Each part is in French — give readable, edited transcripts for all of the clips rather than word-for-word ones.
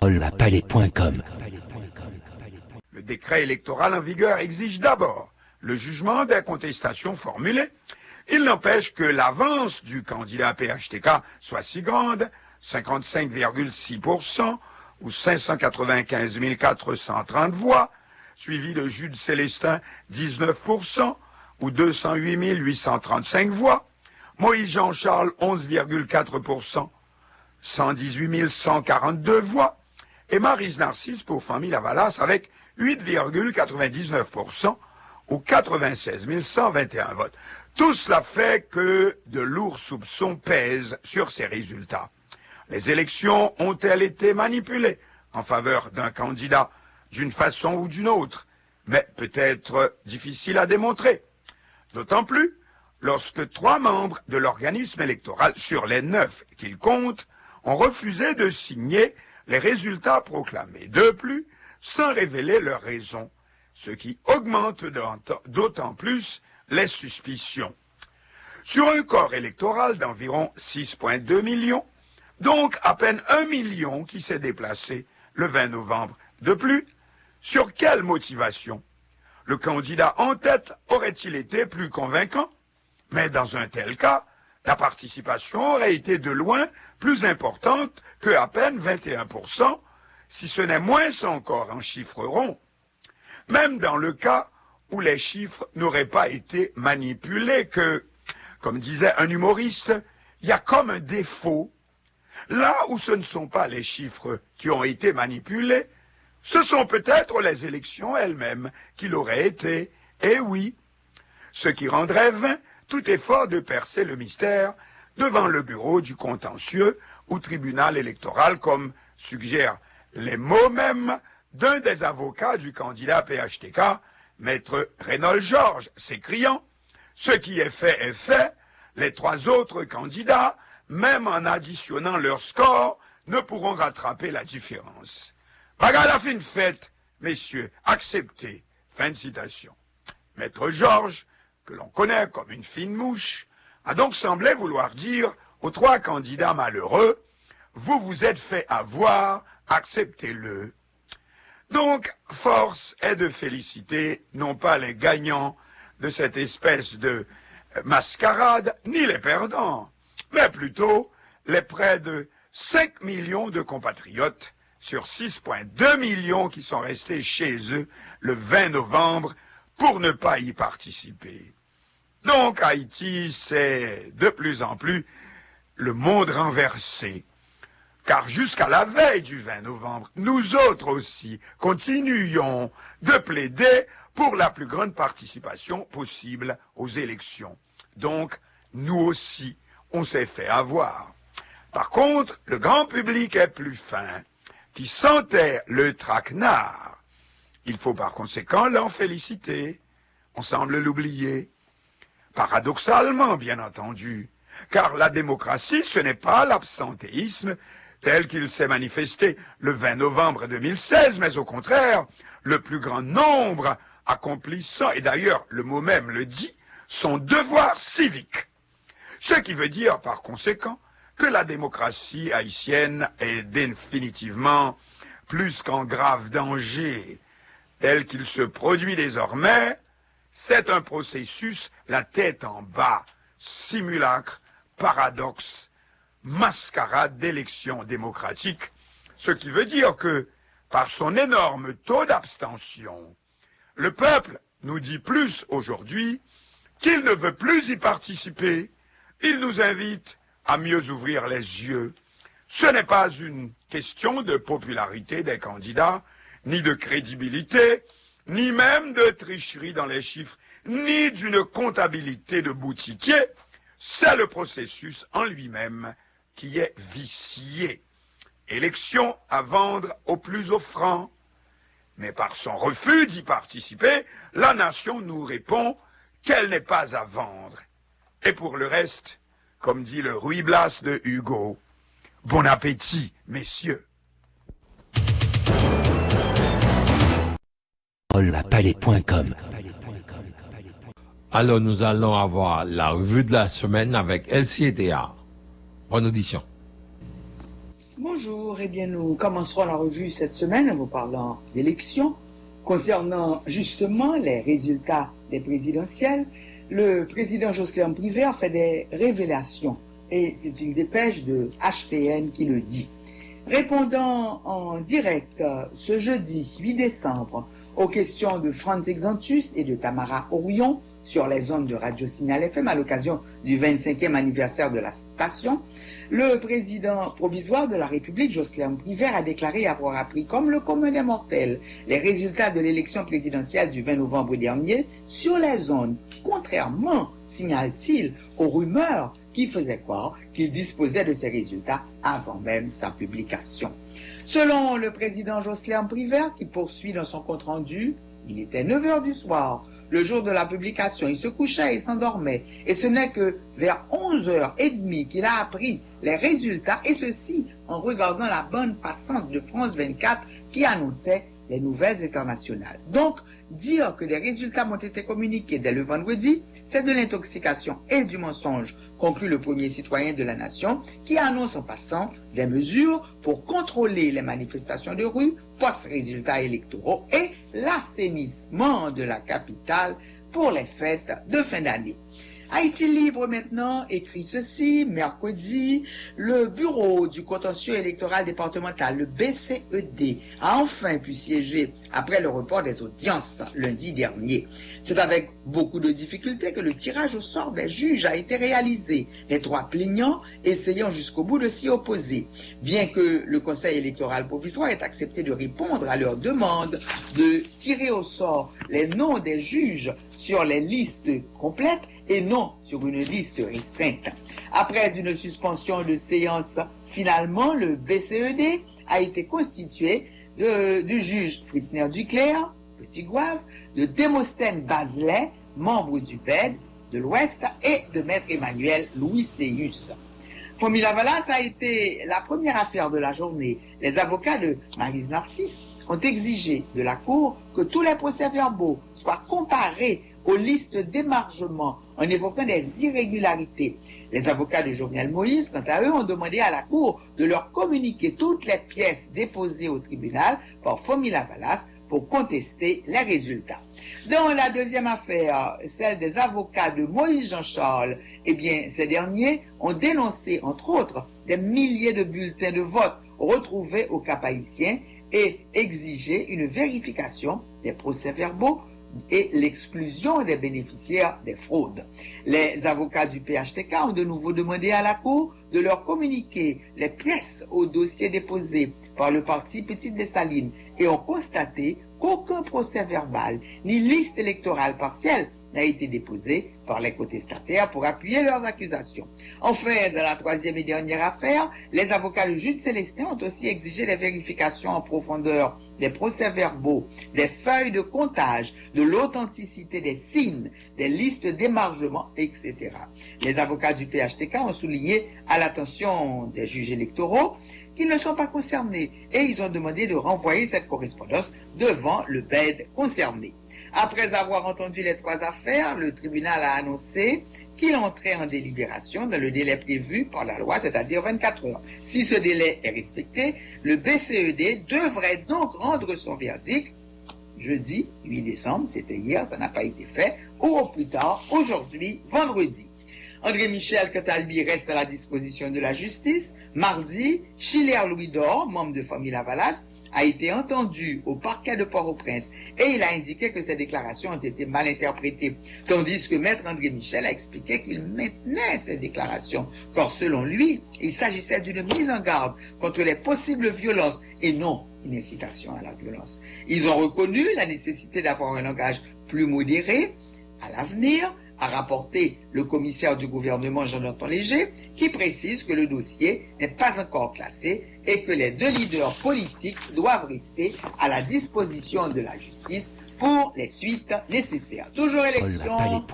Lapalais.com. Le décret électoral en vigueur exige d'abord le jugement des contestations formulées. Il n'empêche que l'avance du candidat PHTK soit si grande, 55,6% ou 595 430 voix, suivi de Jude Célestin, 19% ou 208 835 voix, Moïse Jean-Charles, 11,4%, 118 142 voix, et Maryse Narcisse pour Famille Lavalas avec 8,99% ou 96 121 votes. Tout cela fait que de lourds soupçons pèsent sur ces résultats. Les élections ont-elles été manipulées en faveur d'un candidat d'une façon ou d'une autre, mais peut-être difficile à démontrer. D'autant plus lorsque 3 membres de l'organisme électoral sur les 9 qu'il compte ont refusé de signer les résultats proclamés. De plus, sans révéler leurs raisons, ce qui augmente d'autant plus les suspicions. Sur un corps électoral d'environ 6,2 millions, donc à peine 1 million qui s'est déplacé le 20 novembre. De plus, sur quelle motivation le candidat en tête aurait-il été plus convaincant? Mais dans un tel cas, la participation aurait été de loin plus importante que à peine 21%, si ce n'est moins encore en chiffres ronds. Même dans le cas où les chiffres n'auraient pas été manipulés, que, comme disait un humoriste, il y a comme un défaut. Là où ce ne sont pas les chiffres qui ont été manipulés, ce sont peut-être les élections elles-mêmes qui l'auraient été. Et oui, ce qui rendrait vain tout effort de percer le mystère devant le bureau du contentieux ou tribunal électoral, comme suggèrent les mots mêmes d'un des avocats du candidat PHTK, maître Reynolds Georges, s'écriant « Ce qui est fait, les 3 autres candidats, même en additionnant leur score, ne pourront rattraper la différence. Bagarre la fin faite, messieurs, acceptez. » Fin de citation. Maître Georges, que l'on connaît comme une fine mouche, a donc semblé vouloir dire aux 3 candidats malheureux, vous vous êtes fait avoir, acceptez-le. Donc, force est de féliciter non pas les gagnants de cette espèce de mascarade, ni les perdants, mais plutôt les près de 5 millions de compatriotes sur 6,2 millions qui sont restés chez eux le 20 novembre pour ne pas y participer. Donc Haïti, c'est de plus en plus le monde renversé. Car jusqu'à la veille du 20 novembre, nous autres aussi continuions de plaider pour la plus grande participation possible aux élections. Donc, nous aussi, on s'est fait avoir. Par contre, le grand public est plus fin, qui sentait le traquenard. Il faut par conséquent l'en féliciter. On semble l'oublier. Paradoxalement, bien entendu, car la démocratie, ce n'est pas l'absentéisme tel qu'il s'est manifesté le 20 novembre 2016, mais au contraire, le plus grand nombre accomplissant, et d'ailleurs le mot même le dit, son devoir civique. Ce qui veut dire par conséquent que la démocratie haïtienne est définitivement plus qu'en grave danger, tel qu'il se produit désormais. C'est un processus la tête en bas, simulacre, paradoxe, mascarade d'élection démocratique, ce qui veut dire que, par son énorme taux d'abstention, le peuple nous dit plus aujourd'hui qu'il ne veut plus y participer. Il nous invite à mieux ouvrir les yeux. Ce n'est pas une question de popularité des candidats, ni de crédibilité, ni même de tricherie dans les chiffres, ni d'une comptabilité de boutiquier. C'est le processus en lui-même qui est vicié. Élection à vendre au plus offrant. Mais par son refus d'y participer, la nation nous répond qu'elle n'est pas à vendre. Et pour le reste, comme dit le Ruy Blas de Hugo, bon appétit, messieurs. Lapalais.com. Alors nous allons avoir la revue de la semaine avec LCDA. Bonne audition. Bonjour, eh bien nous commencerons la revue cette semaine en vous parlant d'élections. Concernant justement les résultats des présidentielles, le président Jocelyn Privert fait des révélations et c'est une dépêche de HPN qui le dit. Répondant en direct ce jeudi 8 décembre aux questions de Franz Exantus et de Tamara Orion sur les ondes de Radio Signal FM à l'occasion du 25e anniversaire de la station, le président provisoire de la République, Jocelyn Privert, a déclaré avoir appris comme le commun des mortels les résultats de l'élection présidentielle du 20 novembre dernier sur les ondes, contrairement, signale-t-il, aux rumeurs qui faisaient croire qu'il disposait de ces résultats avant même sa publication. Selon le président Jocelyn Privert, qui poursuit dans son compte-rendu, il était 9 heures du soir. Le jour de la publication, il se couchait et s'endormait. Et ce n'est que vers 11h30 qu'il a appris les résultats, et ceci en regardant la bande passante de France 24 qui annonçait les nouvelles internationales. Donc, dire que les résultats m'ont été communiqués dès le vendredi, c'est de l'intoxication et du mensonge, conclut le premier citoyen de la nation, qui annonce en passant des mesures pour contrôler les manifestations de rue, post-résultats électoraux et l'assainissement de la capitale pour les fêtes de fin d'année. Haïti Libre maintenant écrit ceci: mercredi, le bureau du contentieux électoral départemental, le BCED, a enfin pu siéger après le report des audiences lundi dernier. C'est avec beaucoup de difficultés que le tirage au sort des juges a été réalisé, les trois plaignants essayant jusqu'au bout de s'y opposer. Bien que le Conseil électoral provisoire ait accepté de répondre à leur demande de tirer au sort les noms des juges sur les listes complètes et non sur une liste restreinte. Après une suspension de séance, finalement, le BCED a été constitué du juge Fritzner Duclerc, Petit Gouave, de Démosthène Bazelet, membre du PED de l'Ouest, et de Maître Emmanuel Louis Seyus. Formula Valas a été la première affaire de la journée. Les avocats de Maryse Narcisse ont exigé de la Cour que tous les procès-verbaux soient comparés aux listes d'émargement en évoquant des irrégularités. Les avocats de Jovenel Moïse, quant à eux, ont demandé à la Cour de leur communiquer toutes les pièces déposées au tribunal par Formula Valas pour contester les résultats. Dans la deuxième affaire, celle des avocats de Moïse Jean-Charles, eh bien, ces derniers ont dénoncé, entre autres, des milliers de bulletins de vote retrouvés au Cap haïtien et exigé une vérification des procès-verbaux et l'exclusion des bénéficiaires des fraudes. Les avocats du PHTK ont de nouveau demandé à la Cour de leur communiquer les pièces au dossier déposé par le parti Petite Dessalines et ont constaté qu'aucun procès verbal ni liste électorale partielle n'a été déposé par les contestataires pour appuyer leurs accusations. Enfin, dans la troisième et dernière affaire, les avocats de Jude Célestin ont aussi exigé des vérifications en profondeur des procès-verbaux, des feuilles de comptage, de l'authenticité des signes, des listes d'émargement, etc. Les avocats du PHTK ont souligné à l'attention des juges électoraux qu'ils ne sont pas concernés et ils ont demandé de renvoyer cette correspondance devant le BED concerné. Après avoir entendu les trois affaires, le tribunal a annoncé qu'il entrait en délibération dans le délai prévu par la loi, c'est-à-dire 24 heures. Si ce délai est respecté, le BCED devrait donc rendre son verdict jeudi 8 décembre, c'était hier, ça n'a pas été fait, ou au plus tard aujourd'hui, vendredi. André Michel, quant à lui, reste à la disposition de la justice. Mardi, Chilère Louis d'Or, membre de Formula Valas, a été entendu au parquet de Port-au-Prince et il a indiqué que ces déclarations ont été mal interprétées, tandis que Maître André Michel a expliqué qu'il maintenait ces déclarations, car selon lui, il s'agissait d'une mise en garde contre les possibles violences et non une incitation à la violence. Ils ont reconnu la nécessité d'avoir un langage plus modéré à l'avenir, a rapporté le commissaire du gouvernement Jean-Antoine Léger, qui précise que le dossier n'est pas encore classé et que les deux leaders politiques doivent rester à la disposition de la justice pour les suites nécessaires. Toujours élection,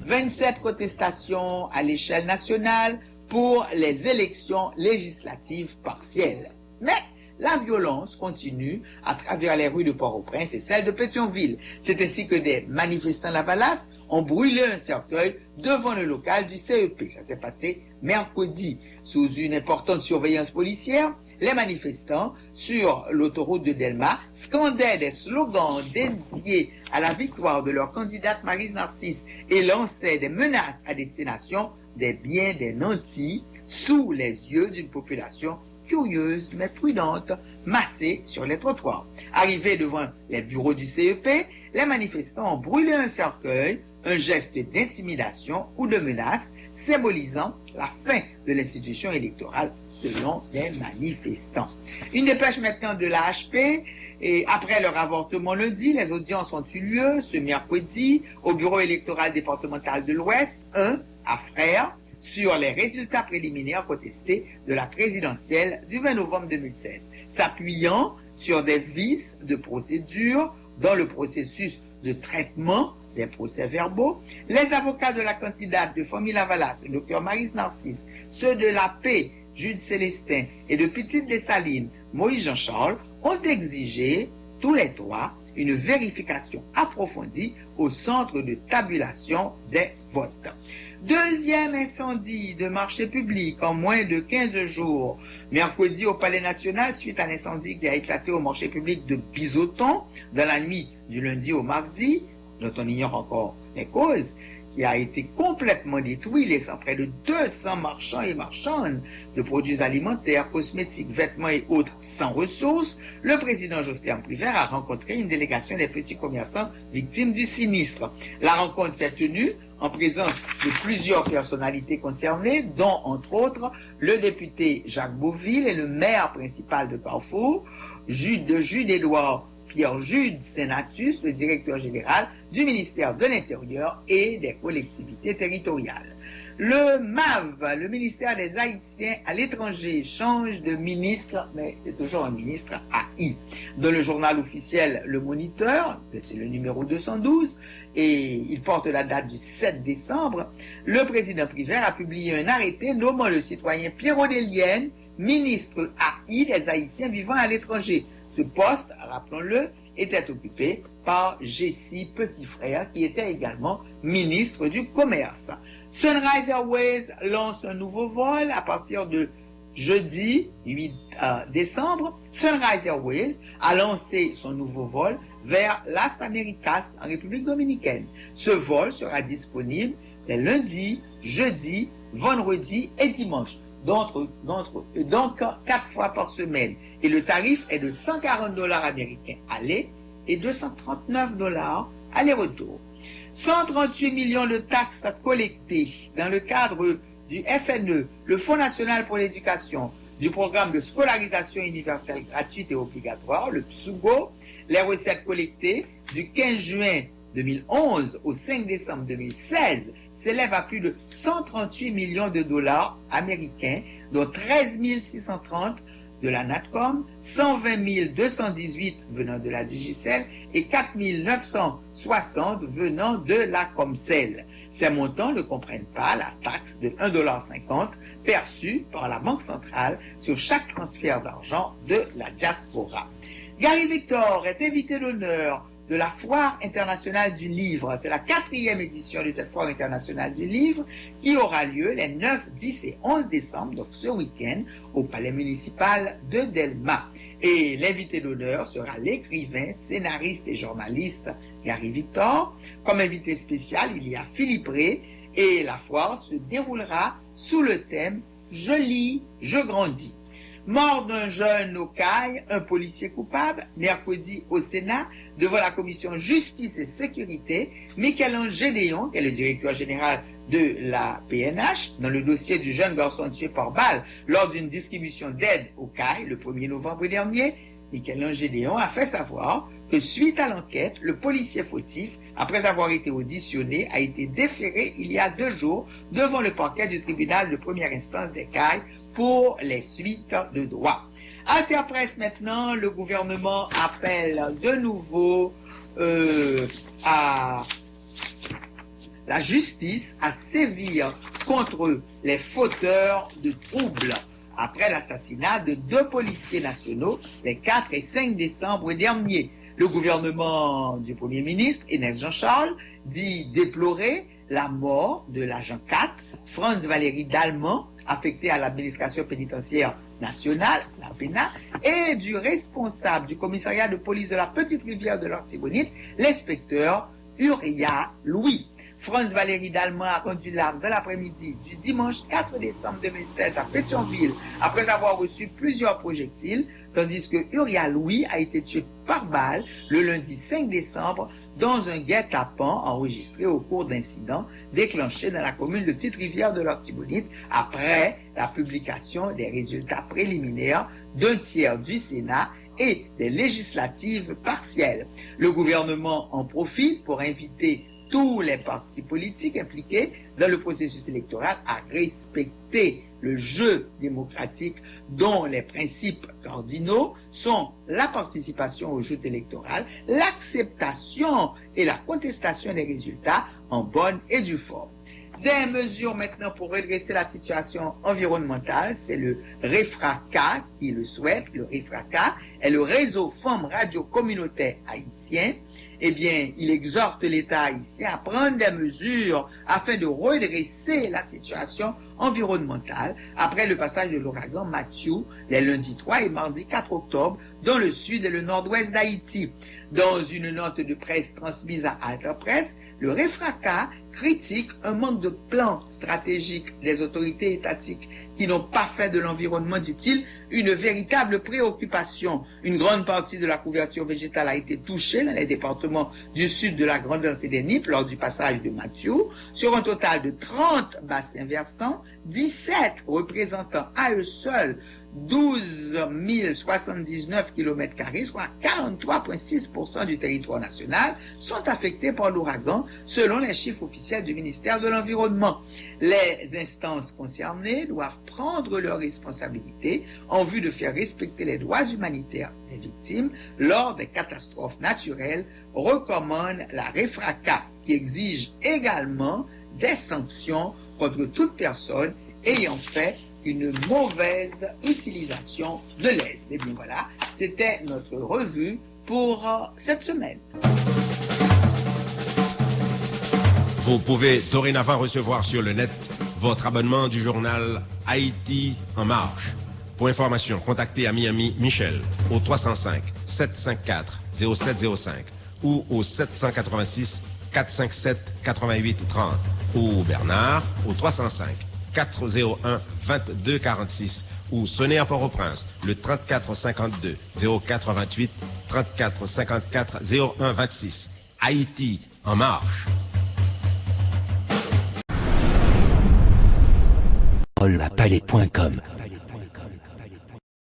27 contestations à l'échelle nationale pour les élections législatives partielles. Mais la violence continue à travers les rues de Port-au-Prince et celles de Pétionville. C'est ainsi que des manifestants Lavalas ont brûlé un cercueil devant le local du CEP. Ça s'est passé mercredi. Sous une importante surveillance policière, les manifestants sur l'autoroute de Delma scandaient des slogans dédiés à la victoire de leur candidate Maryse Narcisse et lançaient des menaces à destination des biens des nantis sous les yeux d'une population curieuse mais prudente, massée sur les trottoirs. Arrivés devant les bureaux du CEP, les manifestants ont brûlé un cercueil, un geste d'intimidation ou de menace symbolisant la fin de l'institution électorale selon les manifestants. Une dépêche maintenant de l'AHP. Et après leur avortement lundi, les audiences ont eu lieu ce mercredi au bureau électoral départemental de l'Ouest, 1 à Frères, sur les résultats préliminaires contestés de la présidentielle du 20 novembre 2016, s'appuyant sur des vices de procédure dans le processus de traitement des procès-verbaux. Les avocats de la candidate de Famille Lavalas, le Dr Maryse Narcisse, ceux de la Paix, Jude Célestin, et de Petite Dessalines, Moïse Jean-Charles, ont exigé, tous les trois, une vérification approfondie au centre de tabulation des votes. Deuxième incendie de marché public en moins de 15 jours. Mercredi au Palais National, suite à l'incendie qui a éclaté au marché public de Bizoton dans la nuit du lundi au mardi, dont on ignore encore les causes, qui a été complètement détruit, laissant près de 200 marchands et marchandes de produits alimentaires, cosmétiques, vêtements et autres sans ressources. Le président Jospin Privert a rencontré une délégation des petits commerçants victimes du sinistre. La rencontre s'est tenue en présence de plusieurs personnalités concernées, dont entre autres le député Jacques Beauville et le maire principal de Carrefour, Jude-Édouard Pierre-Jude Sénatus, le directeur général du ministère de l'Intérieur et des collectivités territoriales. Le MAV, le ministère des Haïtiens à l'étranger, change de ministre, mais c'est toujours un ministre AI. Dans le journal officiel Le Moniteur, c'est le numéro 212, et il porte la date du 7 décembre, le président Privert a publié un arrêté nommant le citoyen Pierre Odélienne ministre AI des Haïtiens vivant à l'étranger. Ce poste, rappelons-le, était occupé par Jessie Petitfrère, qui était également ministre du Commerce. Sunrise Airways lance un nouveau vol à partir de jeudi 8 décembre. Sunrise Airways a lancé son nouveau vol vers Las Américas en République dominicaine. Ce vol sera disponible les lundis, jeudi, vendredi et dimanche. Donc 4 fois par semaine. Et le tarif est de 140 $ américains aller et 239 $ aller-retour. 138 millions de taxes collectées dans le cadre du FNE, le Fonds national pour l'éducation, du programme de scolarisation universelle gratuite et obligatoire, le PSUGO. Les recettes collectées du 15 juin 2011 au 5 décembre 2016 s'élève à plus de 138 millions de $ américains, dont 13 630 de la NATCOM, 120 218 venant de la Digicel et 4 960 venant de la Comcel. Ces montants ne comprennent pas la taxe de 1,50 $ perçue par la Banque centrale sur chaque transfert d'argent de la diaspora. Gary Victor est invité d'honneur de la Foire internationale du livre. C'est la 4e édition de cette Foire internationale du livre qui aura lieu les 9, 10 et 11 décembre, donc ce week-end, au Palais municipal de Delma. Et l'invité d'honneur sera l'écrivain, scénariste et journaliste Gary Victor. Comme invité spécial, il y a Philippe Rey et la foire se déroulera sous le thème « Je lis, je grandis ». Mort d'un jeune au Caille, un policier coupable, mercredi au Sénat, devant la commission Justice et Sécurité, Michel-Ange Gédéon, qui est le directeur général de la PNH, dans le dossier du jeune garçon tué par balle lors d'une distribution d'aide au Caille le 1er novembre dernier, Michel-Ange Gédéon a fait savoir que suite à l'enquête, le policier fautif, après avoir été auditionné, a été déféré il y a 2 jours devant le parquet du tribunal de première instance des Cailles pour les suites de droit. Alter Presse maintenant, le gouvernement appelle de nouveau à la justice à sévir contre les fauteurs de troubles après l'assassinat de 2 policiers nationaux les 4 et 5 décembre dernier. Le gouvernement du Premier ministre, Inès Jean-Charles, dit déplorer la mort de l'agent 4, Franz Valéry Dalman, affecté à l'administration pénitentiaire nationale, la PENA, et du responsable du commissariat de police de la Petite Rivière de l'Artibonite, l'inspecteur Uriah Louis. Franz Valéry Dalman a rendu l'arme dans l'après-midi du dimanche 4 décembre 2016 à Pétionville après avoir reçu plusieurs projectiles, tandis que Uriah Louis a été tué par balle le lundi 5 décembre dans un guet-apens enregistré au cours d'incidents déclenchés dans la commune de Petite-Rivière de l'Artibonite après la publication des résultats préliminaires d'un tiers du Sénat et des législatives partielles. Le gouvernement en profite pour inviter tous les partis politiques impliqués dans le processus électoral à respecter le jeu démocratique dont les principes cardinaux sont la participation au jeu électoral, l'acceptation et la contestation des résultats en bonne et due forme. Des mesures maintenant pour redresser la situation environnementale, c'est le REFRACA qui le souhaite. Le REFRACA est le réseau Femmes Radio Communautaire haïtien. Eh bien, il exhorte l'État haïtien à prendre des mesures afin de redresser la situation environnementale après le passage de l'ouragan Matthew les lundis 3 et mardi 4 octobre dans le sud et le nord-ouest d'Haïti. Dans une note de presse transmise à Alta Presse, le REFRACA critique un manque de plan stratégique des autorités étatiques qui n'ont pas fait de l'environnement, dit-il, une véritable préoccupation. Une grande partie de la couverture végétale a été touchée dans les départements du sud de la Grande-Anse et des Nippes lors du passage de Matthew. Sur un total de 30 bassins versants, 17 représentant à eux seuls 12 079 km², soit 43,6% du territoire national, sont affectés par l'ouragan, selon les chiffres officiels du ministère de l'Environnement. Les instances concernées doivent prendre leurs responsabilités en vue de faire respecter les droits humanitaires des victimes lors des catastrophes naturelles, recommande la REFRACA, qui exige également des sanctions contre toute personne ayant fait une mauvaise utilisation de l'aide. Et bien voilà, c'était notre revue pour cette semaine. Vous pouvez dorénavant recevoir sur le net votre abonnement du journal Haïti en marche. Pour information, contactez à Miami Michel au 305 754 0705 ou au 786 457 88 30 ou Bernard au 305 401 22 46 ou sonnez à Port-au-Prince le 34 52 04 28 34 54 01 26. Haïti en marche. Palais.com